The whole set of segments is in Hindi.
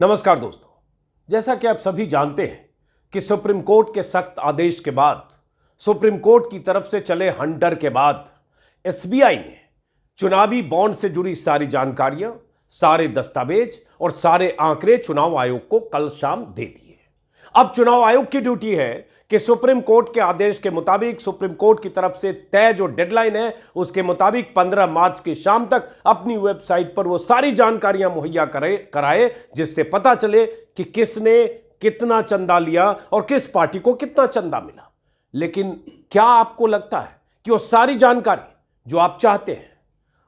नमस्कार दोस्तों, जैसा कि आप सभी जानते हैं कि सुप्रीम कोर्ट के सख्त आदेश के बाद, सुप्रीम कोर्ट की तरफ से चले हंटर के बाद एसबीआई ने चुनावी बॉन्ड से जुड़ी सारी जानकारियां, सारे दस्तावेज और सारे आंकड़े चुनाव आयोग को कल शाम दे दिए। अब चुनाव आयोग की ड्यूटी है कि सुप्रीम कोर्ट के आदेश के मुताबिक, सुप्रीम कोर्ट की तरफ से तय जो डेडलाइन है उसके मुताबिक 15 मार्च की शाम तक अपनी वेबसाइट पर वो सारी जानकारियां मुहैया कराए जिससे पता चले कि किसने कितना चंदा लिया और किस पार्टी को कितना चंदा मिला। लेकिन क्या आपको लगता है कि वो सारी जानकारी जो आप चाहते हैं,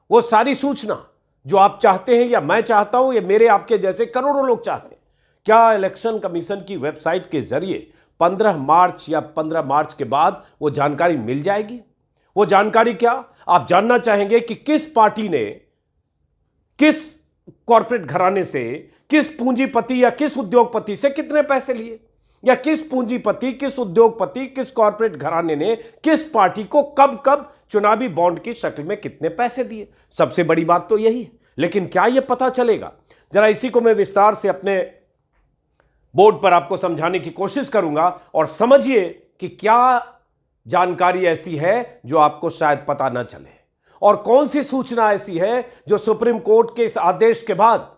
वो सारी सूचना जो आप चाहते हैं या मैं चाहता हूं या मेरे आपके जैसे करोड़ों लोग चाहते हैं, क्या इलेक्शन कमीशन की वेबसाइट के जरिए 15 मार्च या 15 मार्च के बाद वो जानकारी मिल जाएगी? वो जानकारी क्या आप जानना चाहेंगे कि किस पार्टी ने किस कॉर्पोरेट घराने से, किस पूंजीपति या किस उद्योगपति से कितने पैसे लिए, या किस पूंजीपति, किस उद्योगपति, किस कॉर्पोरेट घराने ने किस पार्टी को कब कब चुनावी बॉन्ड की शक्ल में कितने पैसे दिए। सबसे बड़ी बात तो यही है। लेकिन क्या यह पता चलेगा? जरा इसी को मैं विस्तार से अपने बोर्ड पर आपको समझाने की कोशिश करूंगा और समझिए कि क्या जानकारी ऐसी है जो आपको शायद पता न चले और कौन सी सूचना ऐसी है जो सुप्रीम कोर्ट के इस आदेश के बाद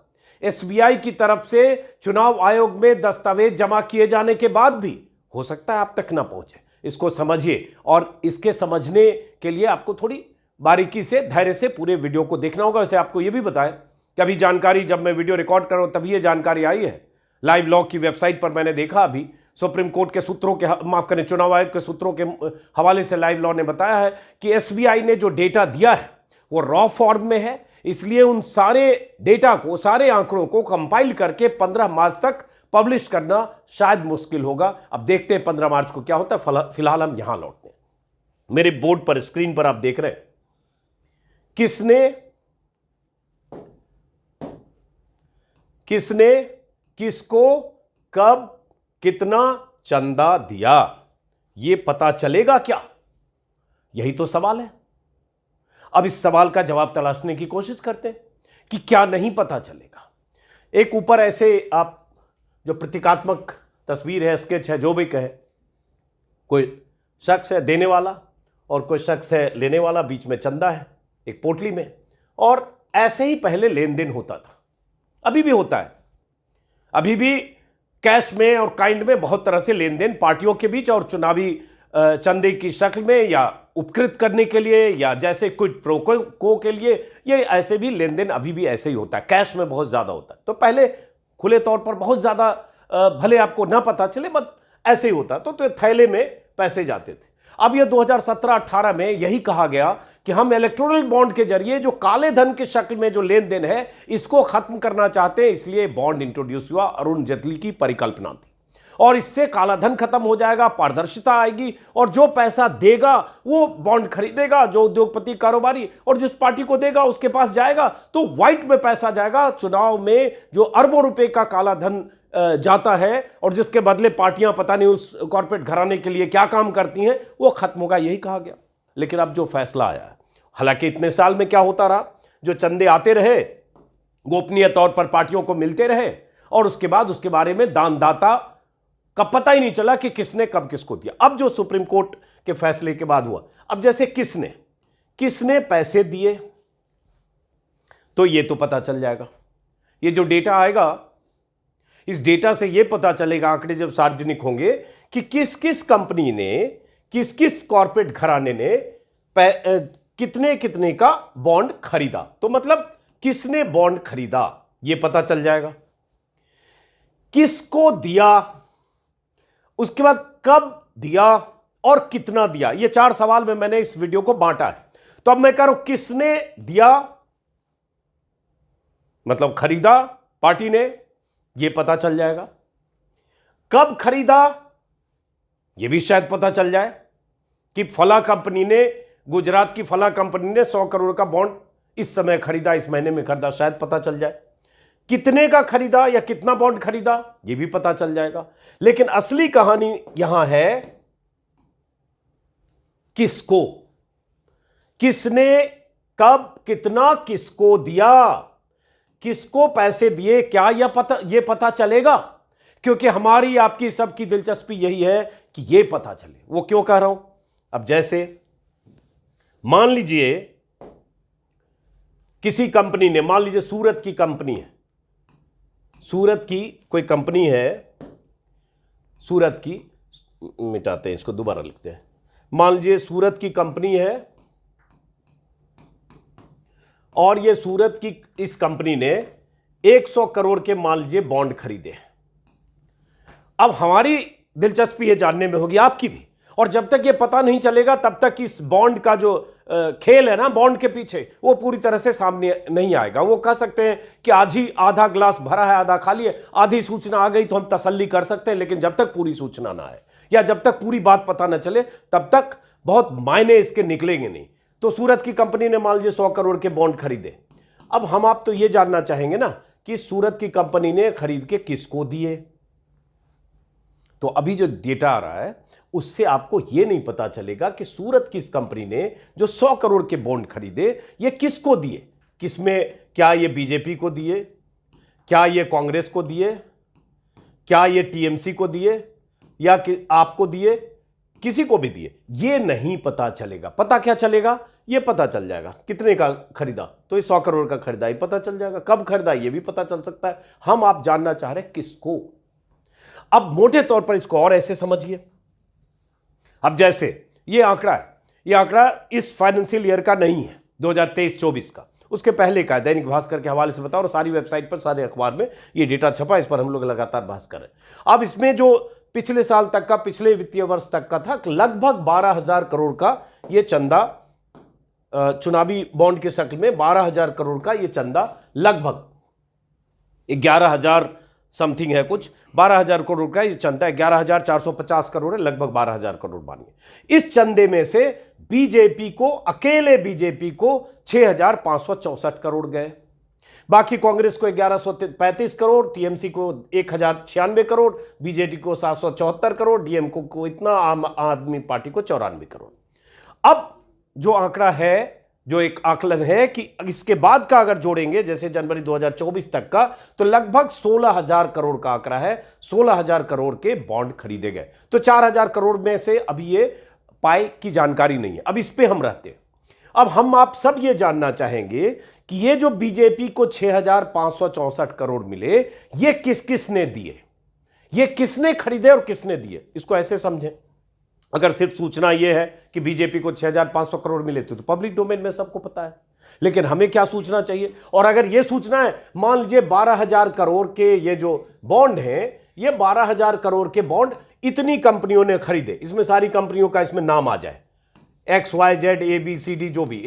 एसबीआई की तरफ से चुनाव आयोग में दस्तावेज जमा किए जाने के बाद भी हो सकता है आप तक ना पहुंचे। इसको समझिए और इसके समझने के लिए आपको थोड़ी बारीकी से, धैर्य से पूरे वीडियो को देखना होगा। वैसे आपको यह भी बताएं कि अभी जानकारी, जब मैं वीडियो रिकॉर्ड कर रहा हूं तभी यह जानकारी आई है। लाइव लॉ की वेबसाइट पर मैंने देखा, अभी सुप्रीम कोर्ट के सूत्रों के, माफ करें, चुनाव आयोग के सूत्रों के हवाले से लाइव लॉ ने बताया है कि एसबीआई ने जो डेटा दिया है वो रॉ फॉर्म में है, इसलिए उन सारे डेटा को, सारे आंकड़ों को कंपाइल करके 15 मार्च तक पब्लिश करना शायद मुश्किल होगा। अब देखते हैं 15 मार्च को क्या होता है। फिलहाल हम यहां लौटते हैं। मेरे बोर्ड पर, स्क्रीन पर आप देख रहे हैं किसने किसको कब कितना चंदा दिया, यह पता चलेगा क्या? यही तो सवाल है। अब इस सवाल का जवाब तलाशने की कोशिश करते हैं कि क्या नहीं पता चलेगा। एक ऊपर ऐसे आप जो प्रतीकात्मक तस्वीर है, स्केच है, जो भी कहे, कोई शख्स है देने वाला और कोई शख्स है लेने वाला, बीच में चंदा है एक पोटली में। और ऐसे ही पहले लेन देन होता था, अभी भी होता है। अभी भी कैश में और काइंड में बहुत तरह से लेन देन पार्टियों के बीच और चुनावी चंदे की शक्ल में या उपकृत करने के लिए या जैसे क्विड प्रो को के लिए, ये ऐसे भी लेन देन अभी भी ऐसे ही होता है। कैश में बहुत ज्यादा होता है। तो पहले खुले तौर पर बहुत ज्यादा, भले आपको ना पता चले, बट ऐसे ही होता। तो थैले में पैसे जाते थे। अब यह 2017-18 में यही कहा गया कि हम इलेक्टोरल बॉन्ड के जरिए जो काले धन की शक्ल में जो लेन देन है इसको खत्म करना चाहते हैं, इसलिए बॉन्ड इंट्रोड्यूस हुआ। अरुण जेटली की परिकल्पना थी और इससे काला धन खत्म हो जाएगा, पारदर्शिता आएगी और जो पैसा देगा वो बॉन्ड खरीदेगा, जो उद्योगपति, कारोबारी, और जिस पार्टी को देगा उसके पास जाएगा तो व्हाइट में पैसा जाएगा। चुनाव में जो अरबों रुपए का काला धन जाता है और जिसके बदले पार्टियां पता नहीं उस कॉर्पोरेट घराने के लिए क्या काम करती हैं, वो खत्म होगा, यही कहा गया। लेकिन अब जो फैसला आया है, हालांकि इतने साल में क्या होता रहा, जो चंदे आते रहे गोपनीय तौर पर पार्टियों को मिलते रहे और उसके बाद उसके बारे में दानदाता का पता ही नहीं चला कि किसने कब किसको दिया। अब जो सुप्रीम कोर्ट के फैसले के बाद हुआ, अब जैसे किसने पैसे दिए तो ये तो पता चल जाएगा। ये जो डेटा आएगा, इस डेटा से यह पता चलेगा, आंकड़े जब सार्वजनिक होंगे, कि किस किस कंपनी ने, किस किस कॉर्पोरेट घराने ने कितने कितने का बॉन्ड खरीदा। तो मतलब किसने बॉन्ड खरीदा यह पता चल जाएगा, किसको दिया, उसके बाद कब दिया और कितना दिया। ये 4 सवाल में मैंने इस वीडियो को बांटा है। तो अब मैं कह रहा हूं किसने दिया, मतलब खरीदा पार्टी ने, यह पता चल जाएगा। कब खरीदा यह भी शायद पता चल जाए कि फला कंपनी ने, गुजरात की फला कंपनी ने 100 करोड़ का बॉन्ड इस समय खरीदा, इस महीने में खरीदा, शायद पता चल जाए। कितने का खरीदा या कितना बॉन्ड खरीदा यह भी पता चल जाएगा। लेकिन असली कहानी यहां है किसने कब कितना किसको दिया, किसको पैसे दिए, क्या ये पता चलेगा? क्योंकि हमारी आपकी सबकी दिलचस्पी यही है कि ये पता चले। वो क्यों कह रहा हूं? अब जैसे मान लीजिए किसी कंपनी ने, मान लीजिए सूरत की कंपनी है, सूरत की कोई कंपनी है, सूरत की, मिटाते हैं इसको, दोबारा लिखते हैं। मान लीजिए सूरत की कंपनी है और ये सूरत की इस कंपनी ने 100 करोड़ के मान लीजिए बॉन्ड खरीदे। अब हमारी दिलचस्पी ये जानने में होगी, आपकी भी, और जब तक ये पता नहीं चलेगा तब तक इस बॉन्ड का जो खेल है ना बॉन्ड के पीछे, वो पूरी तरह से सामने नहीं आएगा। वो कह सकते हैं कि आज ही आधा ग्लास भरा है आधा खाली है, आधी सूचना आ गई तो हम तसल्ली कर सकते हैं, लेकिन जब तक पूरी सूचना ना आए या जब तक पूरी बात पता ना चले तब तक बहुत मायने इसके निकलेंगे नहीं। तो सूरत की कंपनी ने मान लीजिए 100 करोड़ के बॉन्ड खरीदे। अब हम आप तो ये जानना चाहेंगे ना कि सूरत की कंपनी ने खरीद के किसको दिए। तो अभी जो डेटा आ रहा है उससे आपको यह नहीं पता चलेगा कि सूरत की इस कंपनी ने जो 100 करोड़ के बॉन्ड खरीदे ये किसको दिए, किसमें, क्या ये बीजेपी को दिए, क्या ये कांग्रेस को दिए, क्या ये टीएमसी को दिए, या आपको दिए, किसी को भी दिए, ये नहीं पता चलेगा। पता क्या चलेगा? ये पता चल जाएगा कितने का खरीदा, तो ये 100 करोड़ का खरीदा, ये पता चल जाएगा। कब खरीदा ये भी पता चल सकता है। हम आप जानना चाह रहे हैं किसको। अब मोटे तौर पर इसको और ऐसे समझिए। अब जैसे ये आंकड़ा है, ये आंकड़ा इस फाइनेंशियल ईयर का नहीं है, 2023-24 का, उसके पहले का है। दैनिक भास्कर के हवाले से बताओ, और सारी वेबसाइट पर, सारे अखबार में ये डेटा छपा, इस पर हम लोग लगातार बहस कर रहे हैं। अब इसमें जो पिछले साल तक का, पिछले वित्तीय वर्ष तक का था, लगभग 12,000 करोड़ का ये चंदा, चुनावी बॉन्ड के शक्ल में 12,000 करोड़ का ये चंदा, लगभग 11,000 समथिंग है, कुछ 12,000 करोड़ का ये चंदा, 11,450 करोड़ है, लगभग 12,000 करोड़ मानिए। इस चंदे में से बीजेपी को, अकेले बीजेपी को 6,564 करोड़ गए, बाकी कांग्रेस को 1,135 करोड़, टीएमसी को 1,096 करोड़, बीजेडी को 774 करोड़, डीएमके को इतना, आम आदमी पार्टी को 94 करोड़। अब जो आंकड़ा है, जो एक आकलन है कि इसके बाद का अगर जोड़ेंगे, जैसे जनवरी 2024 तक का, तो लगभग 16,000 करोड़ का आंकड़ा है। 16,000 करोड़ के बॉन्ड खरीदे गए। तो 4,000 करोड़ में से अभी ये पाई की जानकारी नहीं है, अब इस पे हम रहते हैं। अब हम आप सब ये जानना चाहेंगे कि ये जो बीजेपी को 6,564 करोड़ मिले, ये किस किस ने दिए, ये किसने खरीदे और किसने दिए। इसको ऐसे समझें, अगर सिर्फ सूचना यह है कि बीजेपी को 6,500 करोड़ मिले तो पब्लिक डोमेन में सबको पता है, लेकिन हमें क्या सूचना चाहिए? और अगर यह सूचना है, मान लीजिए 12,000 करोड़ के ये जो बॉन्ड हैं, ये 12,000 करोड़ के बॉन्ड इतनी कंपनियों ने खरीदे, इसमें सारी कंपनियों का इसमें नाम आ जाए, XYZ ABCD, जो भी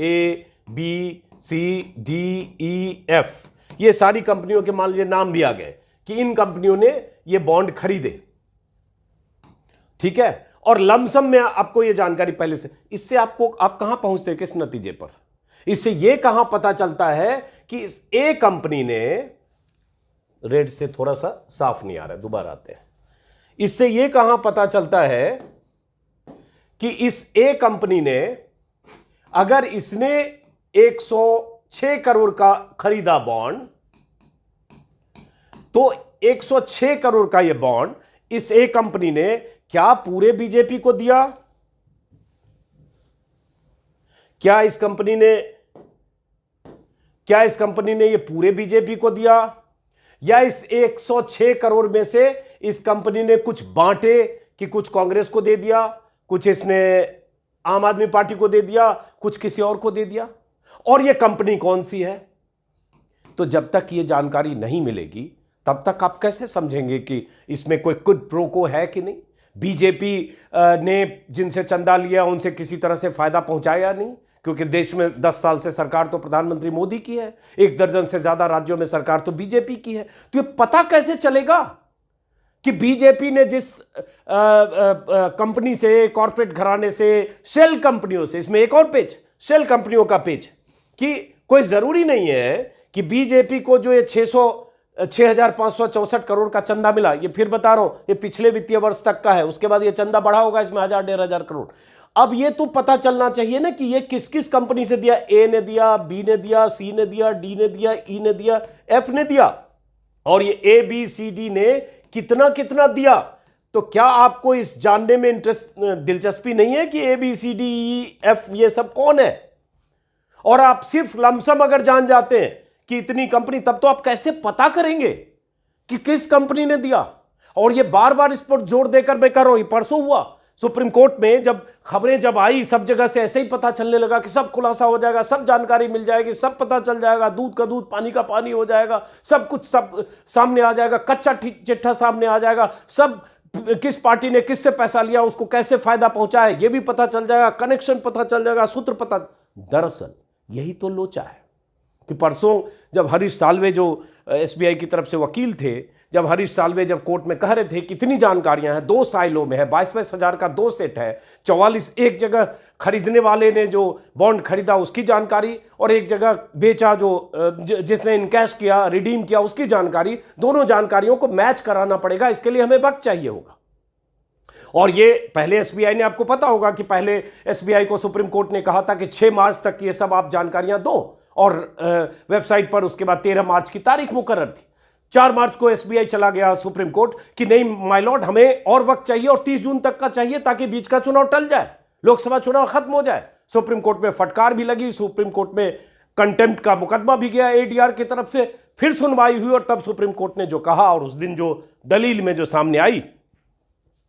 ABCDEF, ये सारी कंपनियों के मान लीजिए नाम भी आ गए कि इन कंपनियों ने ये बॉन्ड खरीदे, ठीक है। और लमसम में आपको ये जानकारी पहले से, इससे आपको, आप कहां पहुंचते हैं, किस नतीजे पर? इससे ये कहां पता चलता है कि इस ए कंपनी ने, रेड से थोड़ा सा साफ नहीं आ रहा है, दोबारा आते हैं। इससे ये कहां पता चलता है कि इस ए कंपनी ने, अगर इसने 106 करोड़ का खरीदा बॉन्ड, तो 106 करोड़ का ये बॉन्ड इस ए कंपनी ने क्या पूरे बीजेपी को दिया? क्या इस कंपनी ने ये पूरे बीजेपी को दिया, या इस 106 करोड़ में से इस कंपनी ने कुछ बांटे कि कुछ कांग्रेस को दे दिया, कुछ इसने आम आदमी पार्टी को दे दिया, कुछ किसी और को दे दिया? और ये कंपनी कौन सी है? तो जब तक ये जानकारी नहीं मिलेगी तब तक आप कैसे समझेंगे कि इसमें कोई क्विड प्रो को है कि नहीं? बीजेपी ने जिनसे चंदा लिया उनसे किसी तरह से फायदा पहुंचाया नहीं, क्योंकि देश में 10 साल से सरकार तो प्रधानमंत्री मोदी की है, 1 दर्जन से ज्यादा राज्यों में सरकार तो बीजेपी की है। तो ये पता कैसे चलेगा कि बीजेपी ने जिस कंपनी से, कॉर्पोरेट घराने से, शेल कंपनियों से, इसमें एक और पेज, शेल कंपनियों का पेज, कि कोई जरूरी नहीं है कि बीजेपी को जो ये 6,564 करोड़ का चंदा मिला, ये फिर बता रहा हूं, ये पिछले वित्तीय वर्ष तक का है, उसके बाद ये चंदा बढ़ा होगा इसमें 1,000-1,500 करोड़। अब ये तो पता चलना चाहिए ना कि ये किस किस कंपनी से दिया, ए ने दिया, बी ने दिया, सी ने दिया, डी ने दिया, ई ने दिया, एफ ने दिया, और ये ए बी सी डी ने कितना कितना दिया। तो क्या आपको इस जानने में दिलचस्पी नहीं है कि A B C D E F ये सब कौन है? और आप सिर्फ लमसम अगर जान जाते हैं कि इतनी कंपनी, तब तो आप कैसे पता करेंगे कि किस कंपनी ने दिया? और ये बार बार इस पर जोर देकर मैं कर रहा हूं। परसों हुआ सुप्रीम कोर्ट में, जब खबरें जब आई, सब जगह से ऐसे ही पता चलने लगा कि सब खुलासा हो जाएगा, सब जानकारी मिल जाएगी, सब पता चल जाएगा, दूध का दूध पानी का पानी हो जाएगा, सब कुछ सब सामने आ जाएगा, कच्चा चिट्ठा सामने आ जाएगा, सब किस पार्टी ने किससे पैसा लिया, उसको कैसे फायदा पहुंचा है ये भी पता चल जाएगा, कनेक्शन पता चल जाएगा, सूत्र पता। दरअसल यही तो लोचा है कि परसों जब हरीश साल्वे जो एसबीआई की तरफ से वकील थे, जब हरीश साल्वे जब कोर्ट में कह रहे थे कितनी जानकारियां हैं, 2 साइलों में है, 22-22 हजार का 2 सेट है, 44 एक जगह खरीदने वाले ने जो बॉन्ड खरीदा उसकी जानकारी, और एक जगह बेचा जो जिसने इनकैश किया, रिडीम किया, उसकी जानकारी, दोनों जानकारियों को मैच कराना पड़ेगा। इसके लिए हमें वक्त चाहिए होगा। और ये पहले एसबीआई ने, आपको पता होगा कि पहले एसबीआई को सुप्रीम कोर्ट ने कहा था कि 6 मार्च तक ये सब आप जानकारियां दो, और वेबसाइट पर उसके बाद 13 मार्च की तारीख मुकर्रर थी। 4 मार्च को एसबीआई चला गया सुप्रीम कोर्ट कि नहीं माय लॉर्ड, हमें और वक्त चाहिए और 30 जून तक का चाहिए ताकि बीच का चुनाव टल जाए, लोकसभा चुनाव खत्म हो जाए। सुप्रीम कोर्ट में फटकार भी लगी, सुप्रीम कोर्ट में कंटेम्प्ट का मुकदमा भी गया एडीआर की तरफ से, फिर सुनवाई हुई, और तब सुप्रीम कोर्ट ने जो कहा, और उस दिन जो दलील में जो सामने आई,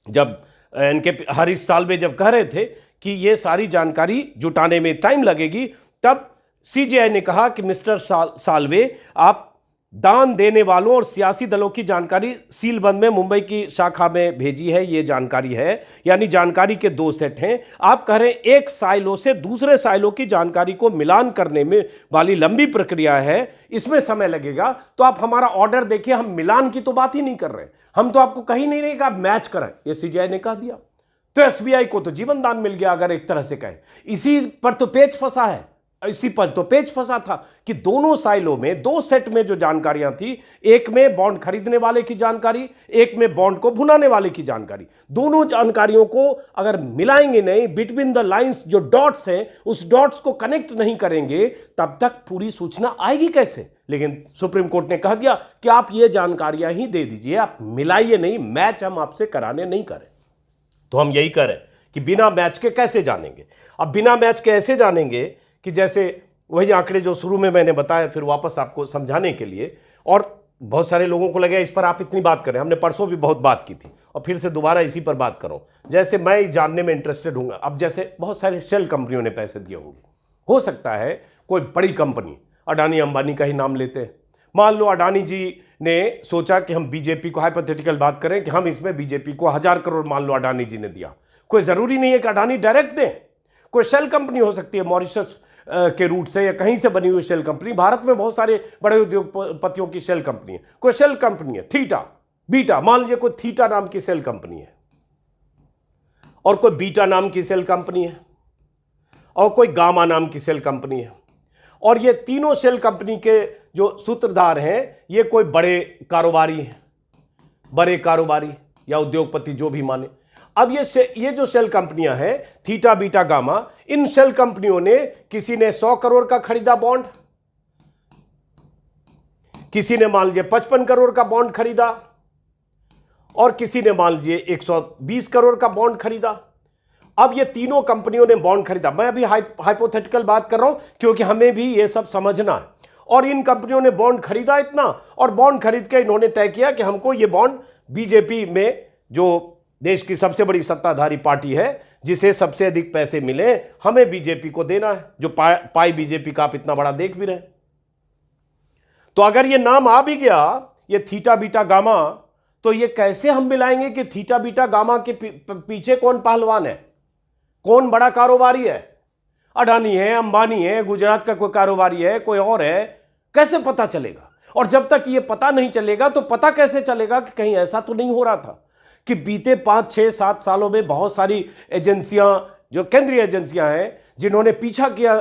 जब इनके हरीश साल्वे जब कह रहे थे कि ये सारी जानकारी जुटाने में टाइम लगेगी, तब सीजेआई ने कहा कि मिस्टर साल्वे, आप दान देने वालों और सियासी दलों की जानकारी सीलबंद में मुंबई की शाखा में भेजी है। ये जानकारी है, यानी जानकारी के 2 सेट हैं। आप कह रहे हैं एक साइलो से दूसरे साइलो की जानकारी को मिलान करने में वाली लंबी प्रक्रिया है, इसमें समय लगेगा। तो आप हमारा ऑर्डर देखिए, हम मिलान की तो बात ही नहीं कर रहे, हम तो आपको कहीं नहीं रहे कि आप मैच करें, ये सीजेआई ने कह दिया। तो एसबीआई को तो जीवन दान मिल गया, अगर एक तरह से कहें। इसी पर तो पेच फंसा है, इसी पर तो पेच फंसा था कि दोनों साइलों में 2 सेट में जो जानकारियां थी, एक में बॉन्ड खरीदने वाले की जानकारी, एक में बॉन्ड को भुनाने वाले की जानकारी। दोनों जानकारियों को अगर मिलाएंगे नहीं, बिटवीन द लाइंस जो डॉट्स हैं, उस डॉट्स को कनेक्ट नहीं करेंगे, तब तक पूरी सूचना आएगी कैसे? लेकिन सुप्रीम कोर्ट ने कह दिया कि आप ये जानकारियां ही दे दीजिए, आप मिलाइए नहीं, मैच हम आपसे कराने नहीं करें। तो हम यही करें कि बिना मैच के कैसे जानेंगे? अब बिना मैच के ऐसे जानेंगे कि जैसे वही आंकड़े जो शुरू में मैंने बताया, फिर वापस आपको समझाने के लिए, और बहुत सारे लोगों को लगा इस पर आप इतनी बात करें, हमने परसों भी बहुत बात की थी और फिर से दोबारा इसी पर बात करूं। जैसे मैं जानने में इंटरेस्टेड हूँ, अब जैसे बहुत सारे शेल कंपनियों ने पैसे दिए होंगे, हो सकता है कोई बड़ी कंपनी, अडानी अंबानी का ही नाम लेते हैं, मान लो अडानी जी ने सोचा कि हम बीजेपी को, हाइपोथेटिकल बात करें कि हम इसमें बीजेपी को 1000 करोड़ मान लो अडानी जी ने दिया। कोई ज़रूरी नहीं है कि अडानी डायरेक्ट दें, कोई शेल कंपनी हो सकती है मॉरिशस के रूट से या कहीं से बनी हुई शेल कंपनी। भारत में बहुत सारे बड़े उद्योगपतियों की शेल कंपनी है। कोई शेल कंपनी है थीटा बीटा, मान लीजिए कोई थीटा नाम की शेल कंपनी है, और कोई बीटा नाम की शेल कंपनी है, और कोई गामा नाम की शेल कंपनी है, और ये तीनों शेल कंपनी के जो सूत्रधार हैं ये कोई बड़े कारोबारी हैं, बड़े कारोबारी या उद्योगपति जो भी माने। अब ये जो शेल कंपनियां हैं थीटा बीटा गामा, इन शेल कंपनियों ने, किसी ने 100 करोड़ का खरीदा बॉन्ड, किसी ने मान लीजिए 55 करोड़ का बॉन्ड खरीदा, और किसी ने मान लीजिए 120 करोड़ का बॉन्ड खरीदा। अब ये तीनों कंपनियों ने बॉन्ड खरीदा, मैं अभी हाइपोथेटिकल बात कर रहा हूं क्योंकि हमें भी ये सब समझना है। और इन कंपनियों ने बॉन्ड खरीदा इतना, और बॉन्ड खरीद के इन्होंने तय किया कि हमको ये बॉन्ड बीजेपी में, जो देश की सबसे बड़ी सत्ताधारी पार्टी है, जिसे सबसे अधिक पैसे मिले, हमें बीजेपी को देना है, जो पाई बीजेपी का आप इतना बड़ा देख भी रहे। तो अगर ये नाम आ भी गया, ये थीटा बीटा गामा, तो ये कैसे हम मिलाएंगे कि थीटा बीटा गामा के पीछे कौन पहलवान है, कौन बड़ा कारोबारी है? अडानी है, अंबानी है, गुजरात का कोई कारोबारी है, कोई और है, कैसे पता चलेगा? और जब तक ये पता नहीं चलेगा तो पता कैसे चलेगा कि कहीं ऐसा तो नहीं हो रहा था कि बीते 5, 6, 7 सालों में बहुत सारी एजेंसियां, जो केंद्रीय एजेंसियां हैं, जिन्होंने पीछा किया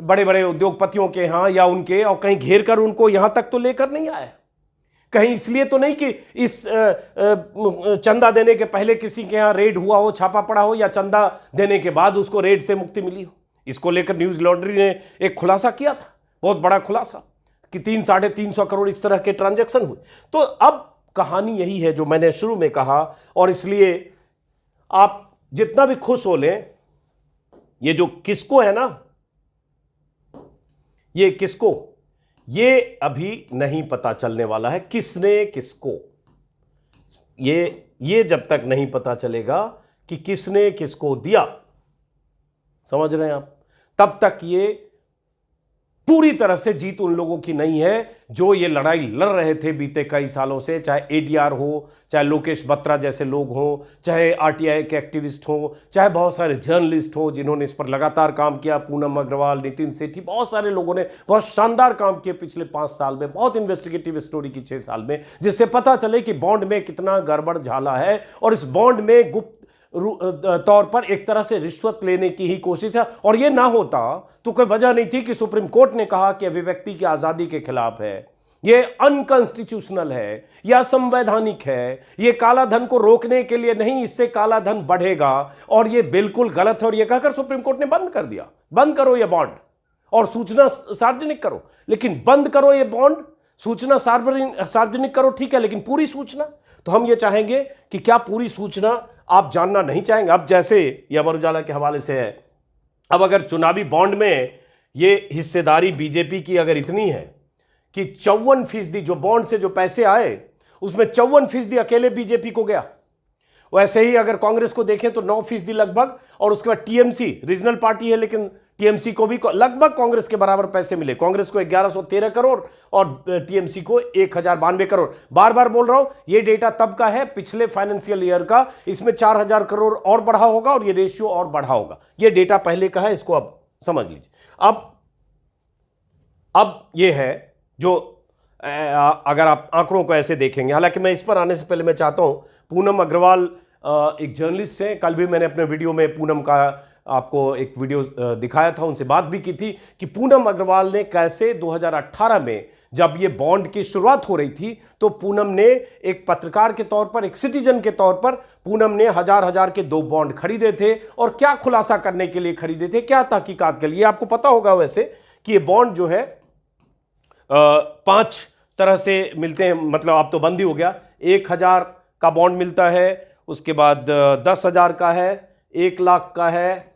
बड़े बड़े उद्योगपतियों के यहाँ या उनके, और कहीं घेर कर उनको यहां तक तो लेकर नहीं आए। कहीं इसलिए तो नहीं कि इस चंदा देने के पहले किसी के यहां रेड हुआ हो, छापा पड़ा हो, या चंदा देने के बाद उसको रेड से मुक्ति मिली हो। इसको लेकर न्यूज लॉन्ड्री ने एक खुलासा किया था, बहुत बड़ा खुलासा, कि 300-350 करोड़ इस तरह के ट्रांजैक्शन हुए। तो अब कहानी यही है जो मैंने शुरू में कहा, और इसलिए आप जितना भी खुश हो लें, ये जो किसको है ना, ये किसको, ये अभी नहीं पता चलने वाला है किसने किसको। ये जब तक नहीं पता चलेगा कि किसने किसको दिया, समझ रहे हैं आप, तब तक ये पूरी तरह से जीत उन लोगों की नहीं है जो ये लड़ाई लड़ रहे थे बीते कई सालों से, चाहे एडीआर हो, चाहे लोकेश बत्रा जैसे लोग हो, चाहे आरटीआई के एक्टिविस्ट हो, चाहे बहुत सारे जर्नलिस्ट हो जिन्होंने इस पर लगातार काम किया, पूनम अग्रवाल, नितिन सेठी, बहुत सारे लोगों ने बहुत शानदार काम किया पिछले 5 साल में, बहुत इन्वेस्टिगेटिव स्टोरी की 6 साल में, जिससे पता चले कि बॉन्ड में कितना गड़बड़ झाला है, और इस बॉन्ड में गुप्त तौर पर एक तरह से रिश्वत लेने की ही कोशिश है। और यह ना होता तो कोई वजह नहीं थी कि सुप्रीम कोर्ट ने कहा कि अभिव्यक्ति की आजादी के खिलाफ है, यह अनकॉन्स्टिट्यूशनल है, यह असंवैधानिक है, यह काला धन को रोकने के लिए नहीं, इससे काला धन बढ़ेगा और यह बिल्कुल गलत है। और यह कहकर सुप्रीम कोर्ट ने बंद कर दिया, बंद करो यह बॉन्ड और सूचना सार्वजनिक करो, लेकिन बंद करो यह बॉन्ड, सूचना सार्वजनिक करो, ठीक है, लेकिन पूरी सूचना। तो हम ये चाहेंगे कि क्या पूरी सूचना आप जानना नहीं चाहेंगे? अब जैसे ये अमर उजाला के हवाले से है, अब अगर चुनावी बॉन्ड में ये हिस्सेदारी बीजेपी की अगर इतनी है कि 54% जो बॉन्ड से जो पैसे आए उसमें 54% अकेले बीजेपी को गया, वैसे ही अगर कांग्रेस को देखें तो 9% लगभग, और उसके बाद टीएमसी रीजनल पार्टी है लेकिन टीएमसी को भी लगभग कांग्रेस के बराबर पैसे मिले, कांग्रेस को 1113 करोड़ और टीएमसी को 1092 करोड़। बार बार बोल रहा हूं, यह डेटा तब का है पिछले फाइनेंशियल ईयर का, इसमें 4000 करोड़ और बढ़ा होगा और यह रेशियो और बढ़ा होगा। यह डेटा पहले का है, इसको अब समझ लीजिए। अब यह है जो अगर आप आंकड़ों को ऐसे देखेंगे, हालांकि मैं इस पर आने से पहले मैं चाहता हूं, पूनम अग्रवाल एक जर्नलिस्ट है, कल भी मैंने अपने वीडियो में पूनम का आपको एक वीडियो दिखाया था, उनसे बात भी की थी कि पूनम अग्रवाल ने कैसे 2018 में जब ये बॉन्ड की शुरुआत हो रही थी तो पूनम ने एक पत्रकार के तौर पर, एक सिटीजन के तौर पर, पूनम ने हजार के 2 बॉन्ड खरीदे थे, और क्या खुलासा करने के लिए खरीदे थे, क्या तहकीकात के लिए। आपको पता होगा वैसे कि ये बॉन्ड जो है 5 तरह से मिलते हैं, मतलब अब तो बंद ही हो गया। 1000 का बॉन्ड मिलता है, उसके बाद 10,000 का है, 1 लाख का है,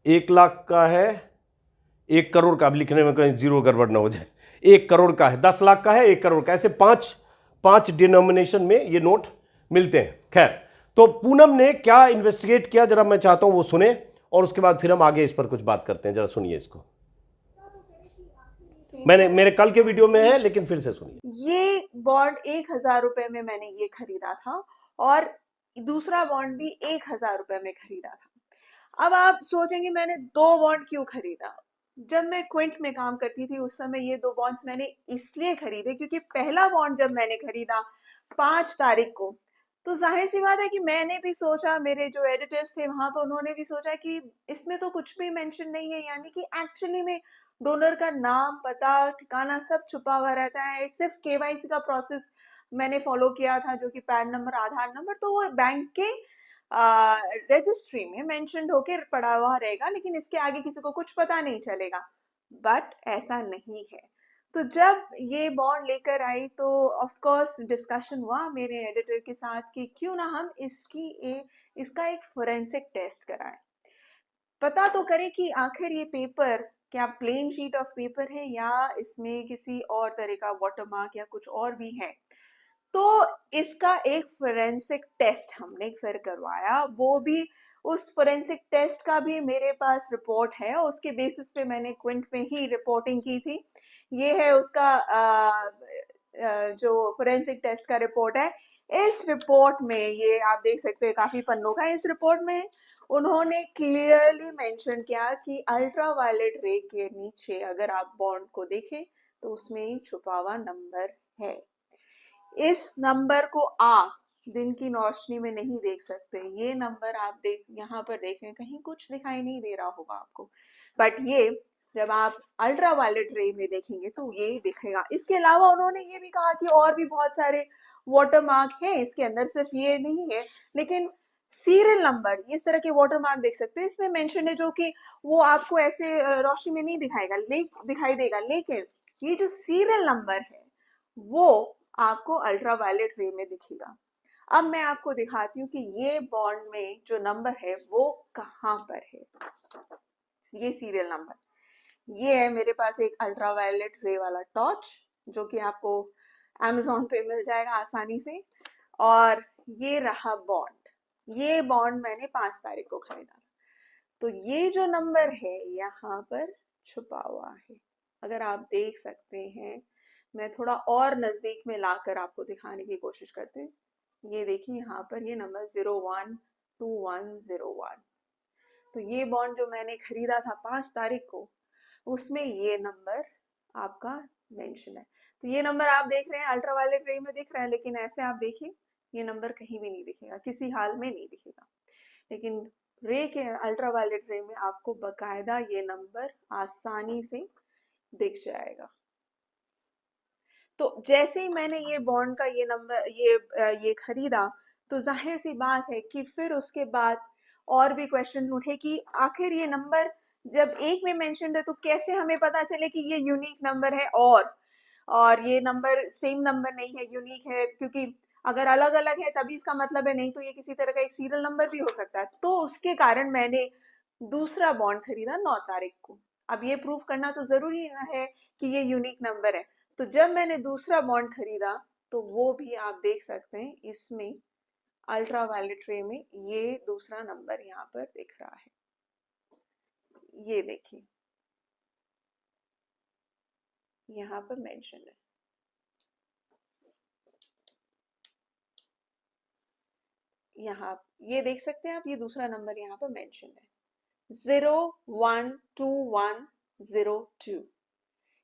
1 लाख का है, 1 करोड़ का, अब लिखने में कहीं जीरो गड़बड़ ना हो जाए, 1 करोड़ का है, 10 लाख का है, 1 करोड़ का, ऐसे 5 डिनोमिनेशन में ये नोट मिलते हैं। खैर, तो पूनम ने क्या इन्वेस्टिगेट किया, जरा मैं चाहता हूं वो सुने, और उसके बाद फिर हम आगे इस पर कुछ बात करते हैं। जरा सुनिए इसको, मेरे कल के वीडियो में है लेकिन फिर से सुनिए। ये बॉन्ड 1000 रुपए में मैंने ये खरीदा था, और दूसरा बॉन्ड भी 1000 रुपए में खरीदा था। अब आप सोचेंगे मैंने 2 बॉन्ड क्यों खरीदा? जब मैं क्विंट में काम करती थी उस समय ये 2 बॉन्ड्स मैंने इसलिए खरीदे क्योंकि पहला बॉन्ड जब मैंने खरीदा 5 तारीख को, तो जाहिर सी बात है कि मैंने भी सोचा, मेरे जो एडिटर्स थे वहां पर उन्होंने भी सोचा कि इसमें तो कुछ भी मेंशन नहीं है, यानी कि एक्चुअली में डोनर का नाम, पता, ठिकाना सब छुपा हुआ रहता है। सिर्फ केवाईसी का प्रोसेस मैंने फॉलो किया था, जो कि पैन नंबर, आधार नंबर, तो वो बैंक के रजिस्ट्री में मेंशन्ड होकर पड़ा हुआ रहेगा, लेकिन इसके आगे किसी को कुछ पता नहीं चलेगा। बट ऐसा नहीं है। तो जब ये बॉन्ड लेकर आई तो ऑफ कोर्स डिस्कशन हुआ मेरे एडिटर के साथ कि क्यों ना हम इसका एक फोरेंसिक टेस्ट कराएं, पता तो करें कि आखिर ये पेपर क्या प्लेन शीट ऑफ पेपर है या इसमें किसी और तरह का वाटरमार्क या कुछ और भी है। तो इसका एक फोरेंसिक टेस्ट हमने फिर करवाया, वो भी उस फोरेंसिक टेस्ट का भी मेरे पास रिपोर्ट है, उसके बेसिस पे मैंने क्विंट में ही रिपोर्टिंग की थी। ये है उसका जो फोरेंसिक टेस्ट का रिपोर्ट है। इस रिपोर्ट में ये आप देख सकते हैं काफी पन्नों का। इस रिपोर्ट में उन्होंने क्लियरली मेंशन किया कि अल्ट्रावायलेट रे के नीचे अगर आप बॉन्ड को देखें तो उसमें छुपा हुआ नंबर है। इस नंबर को आप दिन की रोशनी में नहीं देख सकते। ये नंबर आप यहाँ पर देख रहे हैं, कहीं कुछ दिखाई नहीं दे रहा होगा आपको, बट ये जब आप अल्ट्रा वायलेट रे में देखेंगे तो ये दिखेगा। इसके अलावा उन्होंने ये भी कहा कि और भी बहुत सारे वाटरमार्क हैं इसके अंदर, सिर्फ ये नहीं है, लेकिन सीरियल नंबर इस तरह के वाटरमार्क देख सकते हैं इसमें मेंशन है, जो कि वो आपको ऐसे रोशनी में नहीं दिखाई देगा, लेकिन ये जो सीरियल नंबर है वो आपको अल्ट्रा वायलेट रे में दिखेगा। अब मैं आपको दिखाती हूँ कि ये बॉन्ड में जो नंबर है वो कहाँ पर है। ये सीरियल नंबर, ये है मेरे पास एक अल्ट्रा वायलेट रे वाला टॉर्च जो कि आपको Amazon पे मिल जाएगा आसानी से। और ये रहा बॉन्ड, ये बॉन्ड मैंने 5 तारीख को खरीदा। तो ये जो नंबर है यहाँ पर छुपा हुआ है, अगर आप देख सकते हैं, मैं थोड़ा और नजदीक में लाकर आपको दिखाने की कोशिश करती हूँ। ये देखिए यहाँ पर ये नंबर 012101। तो ये बॉन्ड जो मैंने खरीदा था 5 तारीख को, उसमें ये नंबर आपका मेंशन है। तो ये नंबर आप देख रहे हैं अल्ट्रा वायलेट रे में दिख रहा है, लेकिन ऐसे आप देखिए ये नंबर कहीं भी नहीं दिखेगा, किसी हाल में नहीं दिखेगा। लेकिन रे के अल्ट्रा वायलेट रे में आपको बकायदा ये नंबर आसानी से दिख जाएगा। तो जैसे ही मैंने ये बॉन्ड का ये नंबर ये खरीदा, तो जाहिर सी बात है कि फिर उसके बाद और भी क्वेश्चन उठे कि आखिर ये नंबर जब एक में मेंशन्ड है तो कैसे हमें पता चले कि ये यूनिक नंबर है और ये नंबर सेम नंबर नहीं है, यूनिक है, क्योंकि अगर अलग अलग है तभी इसका मतलब है, नहीं तो ये किसी तरह का एक सीरियल नंबर भी हो सकता है। तो उसके कारण मैंने दूसरा बॉन्ड खरीदा 9 तारीख को। अब ये प्रूफ करना तो जरूरी है कि ये यूनिक नंबर है। तो जब मैंने दूसरा बॉन्ड खरीदा तो वो भी आप देख सकते हैं, इसमें अल्ट्रा वायलेट रे में ये दूसरा नंबर यहाँ पर दिख रहा है। ये देखिए यहाँ पर मेंशन है। यहाँ ये देख सकते हैं आप, ये दूसरा नंबर यहाँ पर मेंशन है 012102।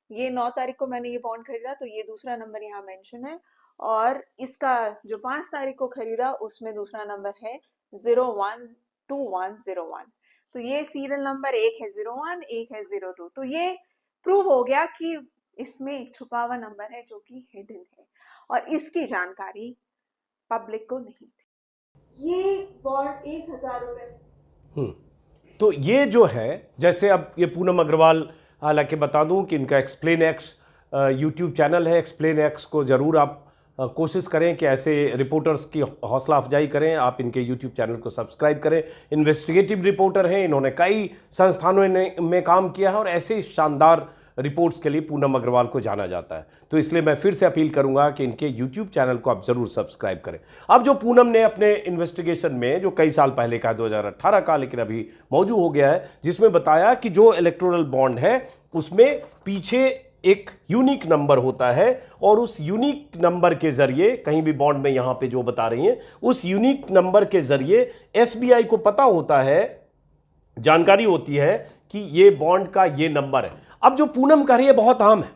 ये 9 तारीख को मैंने ये बॉन्ड खरीदा, तो ये दूसरा नंबर यहाँ मेंशन है। और इसका जो 5 तारीख को खरीदा उसमें दूसरा नंबर है 012101। तो ये सीरियल नंबर एक है 01, एक है 02। तो ये प्रूव हो गया कि इसमें एक छुपा हुआ नंबर है जो कि हिडन है और इसकी जानकारी पब्लिक को नहीं थी। ये बॉन्ड 1000 रुपए। तो ये जो है, जैसे अब ये पूनम अग्रवाल, हालांकि बता दूं कि इनका एक्सप्लेन एक्स यूट्यूब चैनल है। एक्सप्लेन एक्स को ज़रूर आप कोशिश करें कि ऐसे रिपोर्टर्स की हौसला अफजाई करें। आप इनके यूट्यूब चैनल को सब्सक्राइब करें। इन्वेस्टिगेटिव रिपोर्टर हैं, इन्होंने कई संस्थानों में काम किया है और ऐसे शानदार रिपोर्ट्स के लिए पूनम अग्रवाल को जाना जाता है। तो इसलिए मैं फिर से अपील करूंगा कि इनके यूट्यूब चैनल को आप ज़रूर सब्सक्राइब करें। अब जो पूनम ने अपने इन्वेस्टिगेशन में, जो कई साल पहले का 2018 का लेकिन अभी मौजूद हो गया है, जिसमें बताया कि जो इलेक्टोरल बॉन्ड है उसमें पीछे एक यूनिक नंबर होता है और उस यूनिक नंबर के जरिए, कहीं भी बॉन्ड में यहां पे जो बता रही हैं, उस यूनिक नंबर के जरिए एसबीआई को पता होता है, जानकारी होती है कि ये बॉन्ड का ये नंबर है। अब जो पूनम कह रही है बहुत आम है।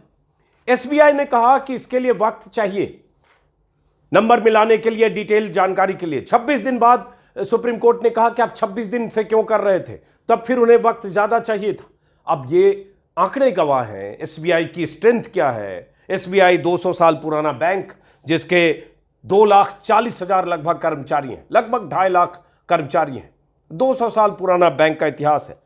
एसबीआई ने कहा कि इसके लिए वक्त चाहिए, नंबर मिलाने के लिए, डिटेल जानकारी के लिए। 26 दिन बाद सुप्रीम कोर्ट ने कहा कि आप 26 दिन से क्यों कर रहे थे, तब फिर उन्हें वक्त ज्यादा चाहिए था। अब ये आंकड़े गवाह हैं एसबीआई की स्ट्रेंथ क्या है। एसबीआई 200 साल पुराना बैंक, जिसके 2,40,000 लगभग कर्मचारी हैं, लगभग 2.5 लाख कर्मचारी हैं। 200 साल पुराना बैंक का इतिहास है,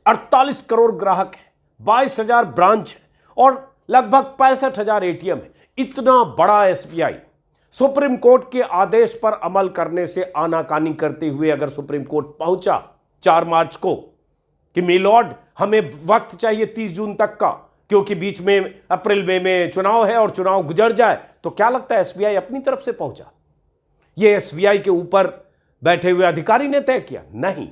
48 करोड़ ग्राहक हैं, 22,000 ब्रांच है और लगभग 65,000 एटीएम है। इतना बड़ा एसबीआई सुप्रीम कोर्ट के आदेश पर अमल करने से आनाकानी करते हुए अगर सुप्रीम कोर्ट पहुंचा 4 मार्च को कि मिलॉर्ड हमें वक्त चाहिए 30 जून तक का, क्योंकि बीच में अप्रैल मई में चुनाव है और चुनाव गुजर जाए, तो क्या लगता है एसबीआई अपनी तरफ से पहुंचा? यह एसबीआई के ऊपर बैठे हुए अधिकारी ने तय किया? नहीं,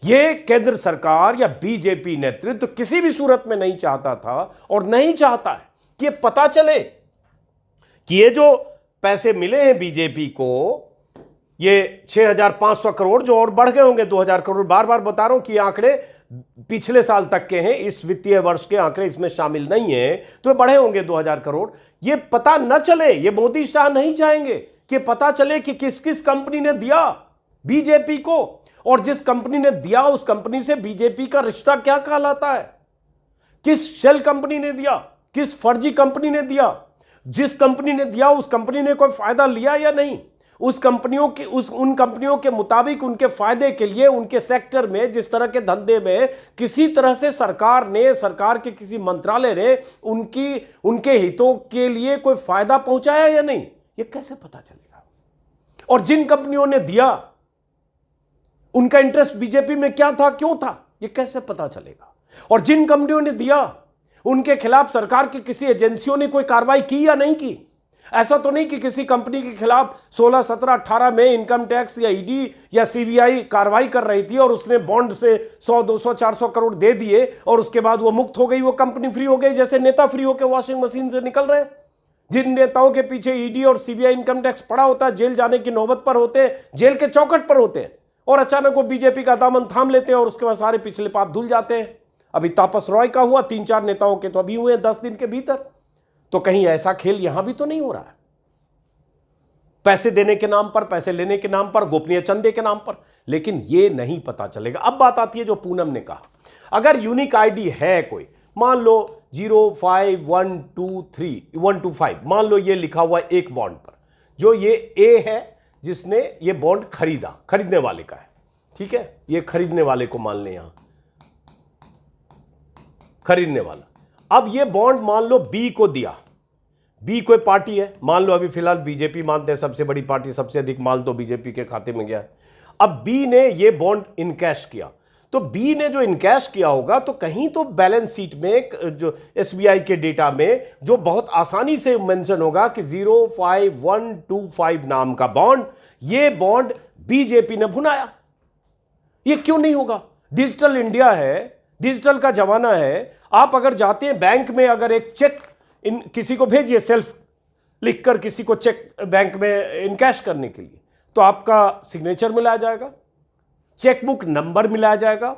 यह केंद्र सरकार या बीजेपी नेतृत्व किसी भी सूरत में नहीं चाहता था और नहीं चाहता है कि यह पता चले कि ये जो पैसे मिले हैं बीजेपी को, ये 6,500 करोड़ जो और बढ़ गए होंगे 2,000 करोड़, बार बार बता रहा हूं कि आंकड़े पिछले साल तक के हैं, इस वित्तीय वर्ष के आंकड़े इसमें शामिल नहीं है, तो बढ़े होंगे 2,000 करोड़। ये पता न चले, ये मोदी शाह नहीं चाहेंगे कि पता चले कि किस किस कंपनी ने दिया बीजेपी को, और जिस कंपनी ने दिया उस कंपनी से बीजेपी का रिश्ता क्या कहलाता है। किस शेल कंपनी ने दिया, किस फर्जी कंपनी ने दिया? जिस कंपनी ने दिया उस कंपनी ने कोई फायदा लिया या नहीं? उन कंपनियों के मुताबिक उनके फायदे के लिए उनके सेक्टर में, जिस तरह के धंधे में किसी तरह से सरकार के किसी मंत्रालय ने उनके हितों के लिए कोई फायदा पहुंचाया या नहीं, ये कैसे पता चलेगा? और जिन कंपनियों ने दिया उनका इंटरेस्ट बीजेपी में क्या था, क्यों था, ये कैसे पता चलेगा? और जिन कंपनियों ने दिया उनके खिलाफ सरकार की किसी एजेंसियों ने कोई कार्रवाई की या नहीं की? ऐसा तो नहीं कि किसी कंपनी के खिलाफ 16, 17, 18 में इनकम टैक्स या ईडी या सीबीआई कार्रवाई कर रही थी और उसने बॉन्ड से 100, 200, 400 करोड़ दे दिए और उसके बाद वो मुक्त हो गई, वो कंपनी फ्री हो गई, जैसे नेता फ्री होकर वॉशिंग मशीन से निकल रहे हैं। जिन नेताओं के पीछे ईडी और सीबीआई इनकम टैक्स पड़ा होता है, जेल जाने की नौबत पर होते हैं, जेल के चौखट पर होते हैं, और अचानक वो बीजेपी का दामन थाम लेते हैं और उसके बाद सारे पिछले पाप धुल जाते हैं। अभी तापस रॉय का हुआ, 3-4 नेताओं के तो अभी हुए 10 दिन के भीतर। तो कहीं ऐसा खेल यहां भी तो नहीं हो रहा है? पैसे देने के नाम पर, पैसे लेने के नाम पर, गोपनीय चंदे के नाम पर, लेकिन ये नहीं पता चलेगा। अब बात आती है जो पूनम ने कहा, अगर यूनिक आईडी है कोई, मान लो 05123 मान लो ये लिखा हुआ एक बॉन्ड पर, जो ये ए है जिसने ये बॉन्ड खरीदा, खरीदने वाले का है, ठीक है, ये खरीदने वाले को मान लें, यहां खरीदने वाला। अब ये बॉन्ड मान लो बी को दिया, बी कोई पार्टी है, मान लो अभी फिलहाल बीजेपी मानते हैं सबसे बड़ी पार्टी, सबसे अधिक माल तो बीजेपी के खाते में गया है। अब बी ने ये बॉन्ड इनकैश किया, तो बी ने जो इनकैश किया होगा तो कहीं तो बैलेंस शीट में, जो एसबीआई के डेटा में, जो बहुत आसानी से मेंशन होगा कि 05125 नाम का बॉन्ड, ये बॉन्ड बीजेपी ने भुनाया। ये क्यों नहीं होगा? डिजिटल इंडिया है, डिजिटल का जमाना है। आप अगर जाते हैं बैंक में, अगर एक चेक किसी को भेजिए, सेल्फ लिखकर किसी को चेक बैंक में इनकैश करने के लिए, तो आपका सिग्नेचर मिलाया जाएगा, चेकबुक नंबर मिलाया जाएगा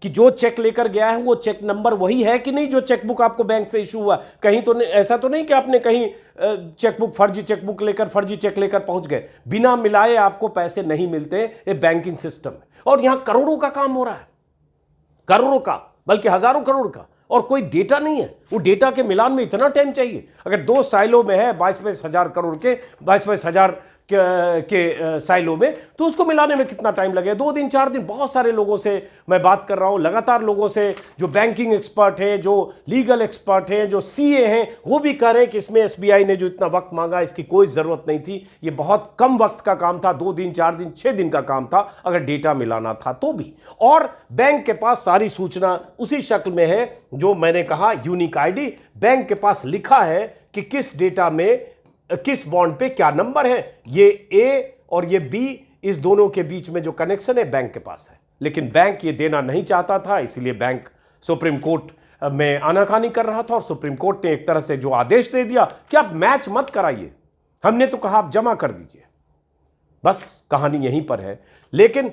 कि जो चेक लेकर गया है वो चेक नंबर वही है कि नहीं जो चेकबुक आपको बैंक से इशू हुआ। कहीं तो ऐसा तो नहीं कि आपने कहीं चेकबुक, फर्जी चेकबुक लेकर, फर्जी चेक लेकर पहुंच गए। बिना मिलाए आपको पैसे नहीं मिलते, ये बैंकिंग सिस्टम है। और यहां करोड़ों का काम हो रहा है, करोड़ों का, बल्कि हजारों करोड़ का, और कोई डेटा नहीं है। वो डेटा के मिलान में इतना टाइम चाहिए। अगर 2 साइलों में है 22-22 हजार करोड़ के, 22-22 हजार के साइलों में, तो उसको मिलाने में कितना टाइम लगे? 2 दिन 4 दिन। बहुत सारे लोगों से मैं बात कर रहा हूं, लगातार लोगों से, जो बैंकिंग एक्सपर्ट हैं, जो लीगल एक्सपर्ट हैं, जो सीए हैं, वो भी कह रहे हैं कि इसमें एसबीआई ने जो इतना वक्त मांगा इसकी कोई जरूरत नहीं थी, ये बहुत कम वक्त का काम था, 2 दिन 4 दिन 6 दिन का काम था अगर डेटा मिलाना था तो भी। और बैंक के पास सारी सूचना उसी शक्ल में है जो मैंने कहा, यूनिक आईडी। बैंक के पास लिखा है कि किस डेटा में, किस बॉन्ड पे क्या नंबर है। ये ए और ये बी, इस दोनों के बीच में जो कनेक्शन है बैंक के पास है। लेकिन बैंक ये देना नहीं चाहता था, इसलिए बैंक सुप्रीम कोर्ट में आनाकानी कर रहा था, और सुप्रीम कोर्ट ने एक तरह से जो आदेश दे दिया कि आप मैच मत कराइए, हमने तो कहा आप जमा कर दीजिए। बस कहानी यहीं पर है। लेकिन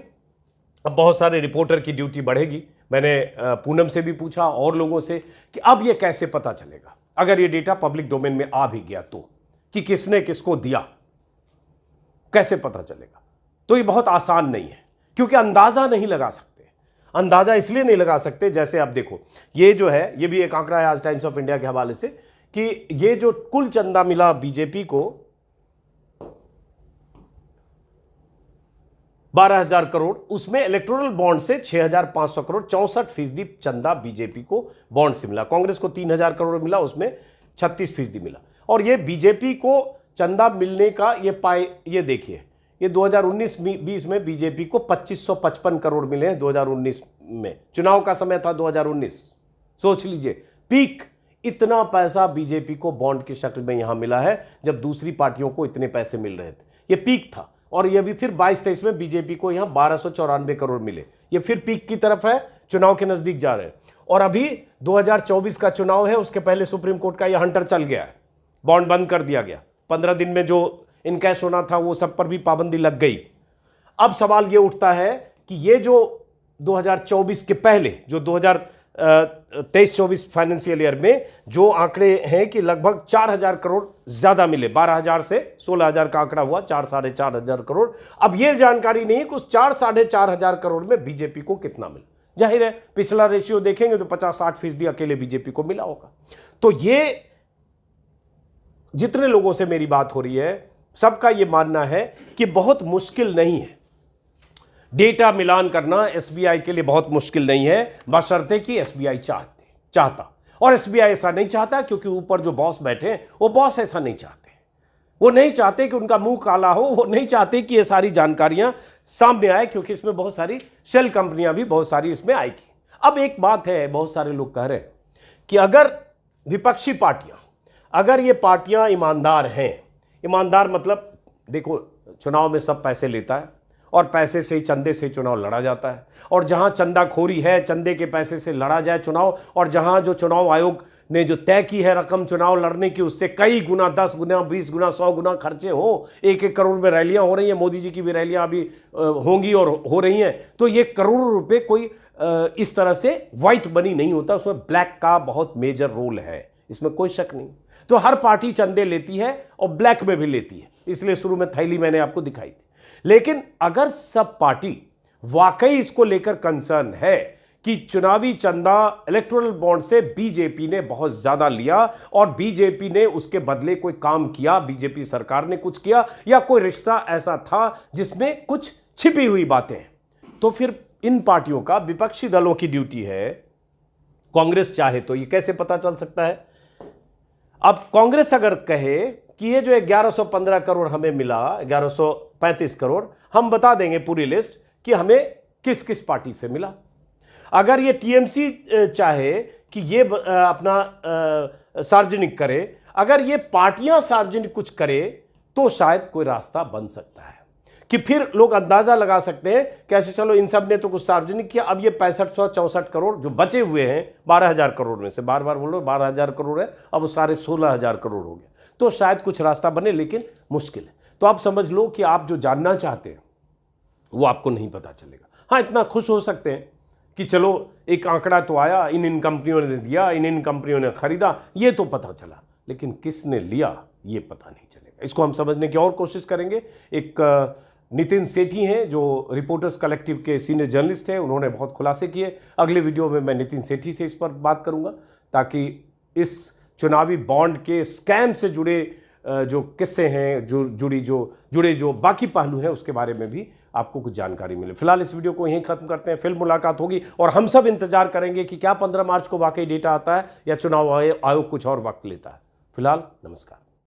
अब बहुत सारे रिपोर्टर की ड्यूटी बढ़ेगी। मैंने पूनम से भी पूछा और लोगों से कि अब ये कैसे पता चलेगा अगर ये डेटा पब्लिक डोमेन में आ भी गया तो, कि किसने किसको दिया, कैसे पता चलेगा? तो ये बहुत आसान नहीं है, क्योंकि अंदाजा नहीं लगा सकते। अंदाजा इसलिए नहीं लगा सकते, जैसे आप देखो, ये जो है, ये भी एक आंकड़ा है आज टाइम्स ऑफ इंडिया के हवाले से, कि ये जो कुल चंदा मिला बीजेपी को 12,000 करोड़, उसमें इलेक्टोरल बॉन्ड से 6,500 करोड़, 64% चंदा बीजेपी को बॉन्ड से मिला। कांग्रेस को 3,000 करोड़ मिला, उसमें 36% मिला। और ये बीजेपी को चंदा मिलने का ये देखिए, ये 2019-20 में बीजेपी को 2555 करोड़ मिले हैं। 2019 में चुनाव का समय था, 2019, सोच लीजिए, पीक। इतना पैसा बीजेपी को बॉन्ड की शक्ल में यहां मिला है, जब दूसरी पार्टियों को इतने पैसे मिल रहे थे। ये पीक था। और ये भी फिर 22-23 में बीजेपी को यहां 1294 करोड़ मिले। ये फिर पीक की तरफ है, चुनाव के नजदीक जा रहे हैं। और अभी 2024 का चुनाव है, उसके पहले सुप्रीम कोर्ट का यह हंटर चल गया है, बॉन्ड बंद कर दिया गया। 15 दिन में जो इनकैश होना था वो सब पर भी पाबंदी लग गई। अब सवाल ये उठता है कि ये जो 2024 के पहले, जो 2023-24 फाइनेंशियल ईयर में जो आंकड़े हैं कि लगभग 4,000 करोड़ ज्यादा मिले, 12,000 से 16,000 का आंकड़ा हुआ, 4-4,500 करोड़। अब ये जानकारी नहीं कि उस 4-4,500 करोड़ में बीजेपी को कितना मिला। जाहिर है पिछला रेशियो देखेंगे तो 50-60% अकेले बीजेपी को मिला होगा। तो ये जितने लोगों से मेरी बात हो रही है सबका ये मानना है कि बहुत मुश्किल नहीं है, डेटा मिलान करना एसबीआई के लिए बहुत मुश्किल नहीं है, बशर्ते कि एसबीआई चाहता। और एसबीआई ऐसा नहीं चाहता क्योंकि ऊपर जो बॉस बैठे हैं वो बॉस ऐसा नहीं चाहते। वो नहीं चाहते कि उनका मुंह काला हो, वो नहीं चाहते कि ये सारी जानकारियां सामने आए, क्योंकि इसमें बहुत सारी शेल कंपनियां भी बहुत सारी इसमें आएगी। अब एक बात है, बहुत सारे लोग कह रहे हैं कि अगर विपक्षी पार्टियां, अगर ये पार्टियां ईमानदार हैं, ईमानदार मतलब देखो चुनाव में सब पैसे लेता है और पैसे से ही, चंदे से चुनाव लड़ा जाता है, और जहां चंदाखोरी है, चंदे के पैसे से लड़ा जाए चुनाव, और जहां जो चुनाव आयोग ने जो तय की है रकम चुनाव लड़ने की, उससे कई गुना, 10 गुना, 20 गुना, 100 गुना खर्चे हो, 1-1 करोड़ में रैलियां हो रही हैं, मोदी जी की भी रैलियां अभी होंगी और हो रही हैं, तो ये करोड़ों रुपए कोई इस तरह से व्हाइट मनी नहीं होता, उसमें ब्लैक का बहुत मेजर रोल है, इसमें कोई शक नहीं। तो हर पार्टी चंदे लेती है और ब्लैक में भी लेती है, इसलिए शुरू में थैली मैंने आपको दिखाई थी। लेकिन अगर सब पार्टी वाकई इसको लेकर कंसर्न है कि चुनावी चंदा इलेक्टोरल बॉन्ड से बीजेपी ने बहुत ज्यादा लिया और बीजेपी ने उसके बदले कोई काम किया, बीजेपी सरकार ने कुछ किया, या कोई रिश्ता ऐसा था जिसमें कुछ छिपी हुई बातें, तो फिर इन पार्टियों का, विपक्षी दलों की ड्यूटी है, कांग्रेस चाहे तो ये कैसे पता चल सकता है? अब कांग्रेस अगर कहे कि ये जो 1115 करोड़ हमें मिला, 1135 करोड़, हम बता देंगे पूरी लिस्ट कि हमें किस किस पार्टी से मिला। अगर ये टीएमसी चाहे कि ये अपना सार्वजनिक करे, अगर ये पार्टियां सार्वजनिक कुछ करे, तो शायद कोई रास्ता बन सकता है कि फिर लोग अंदाजा लगा सकते हैं कैसे, चलो इन सब ने तो कुछ सार्वजनिक किया, अब ये 6564 करोड़ जो बचे हुए हैं 12,000 करोड़ में से, बार बार बोलो 12,000 करोड़ है, अब वो सारे 16,000 करोड़ हो गए, तो शायद कुछ रास्ता बने, लेकिन मुश्किल है। तो आप समझ लो कि आप जो जानना चाहते हैं वो आपको नहीं पता चलेगा। हाँ, इतना खुश हो सकते हैं कि चलो एक आंकड़ा तो आया, इन कंपनियों ने दिया, इन कंपनियों ने खरीदा, ये तो पता चला, लेकिन किसने लिया ये पता नहीं चलेगा। इसको हम समझने की और कोशिश करेंगे। एक नितिन सेठी हैं जो रिपोर्टर्स कलेक्टिव के सीनियर जर्नलिस्ट हैं, उन्होंने बहुत खुलासे किए। अगले वीडियो में मैं नितिन सेठी से इस पर बात करूंगा, ताकि इस चुनावी बॉन्ड के स्कैम से जुड़े जो किस्से हैं, जुड़े जो बाकी पहलू हैं, उसके बारे में भी आपको कुछ जानकारी मिले। फिलहाल इस वीडियो को यहीं खत्म करते हैं, फिर मुलाकात होगी और हम सब इंतजार करेंगे कि क्या 15 मार्च को वाकई डेटा आता है या चुनाव आयोग कुछ और वक्त लेता है। फिलहाल नमस्कार।